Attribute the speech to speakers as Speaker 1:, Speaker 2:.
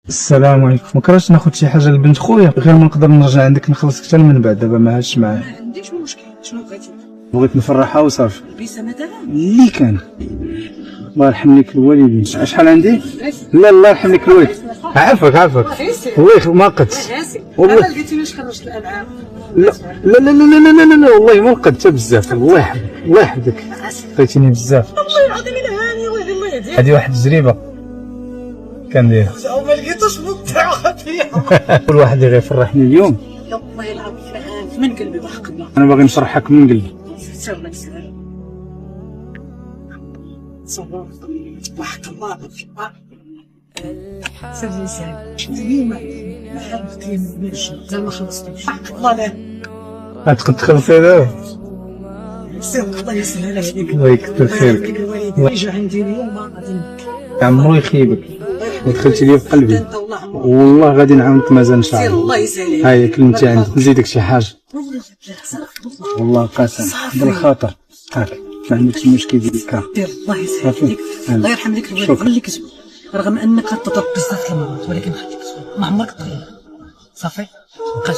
Speaker 1: السلام عليكم. مكرهتش ناخذ شي حاجه لبنت خويا غير ما نقدر نرجع عندك نخلصك حتى من بعد. دابا ما عادش معايا.
Speaker 2: ما عنديش مشكل. شنو بغيتي؟
Speaker 1: بغيت نفرحها وصافي.
Speaker 2: البيسه مثلا
Speaker 1: اللي كان الله يرحم لك الوالدين. شحال عندي؟ لا الله يرحم لك الوالد. عافاك والله ما قدتش والله.
Speaker 2: انا لقيتيني خرجت الالعاب.
Speaker 1: لا لا لا لا لا لا والله ما نقد حتى بزاف. الله يحفظك الله يحفظك. عطيتيني بزاف.
Speaker 2: والله العظيم الا هاني وهذه الله يهديك.
Speaker 1: هذه واحد التجربه كنديرها.
Speaker 2: ما لقيتوش ممتعه فيها.
Speaker 1: كل واحد غير يفرحني اليوم.
Speaker 2: والله العظيم من قلبي بحق الله.
Speaker 1: انا باغي نفرحك من قلبي.
Speaker 2: الله يسلمك. صبر بحق الله. سيدي سعد اليوم ما حبيتي مازال ما خلصتوش. بحق الله لا
Speaker 1: غتقد تخلصي دابا.
Speaker 2: سيدي الله يسهل عليك.
Speaker 1: الله يكثر خيرك.
Speaker 2: الله يجي عندي اليوم غادي
Speaker 1: عمرو يخيبك ودخلتي لي في قلبي.
Speaker 2: انت والله عمرك.
Speaker 1: والله غادي نعاونك مازال ان شاء
Speaker 2: سير
Speaker 1: الله.
Speaker 2: الله يسهل عليك.
Speaker 1: هاي كلمتي عندك نزيدك شي حاجه. والله قاسم بالخاطر. هاك ما عندكش مشكل ديك.
Speaker 2: دير الله يسهل عليك. الله يرحم لك الوالد. خليك تسوق رغم انك غتضرب بزاف المرات ولكن خليك تسوق ما عمرك تغير. صافي بقى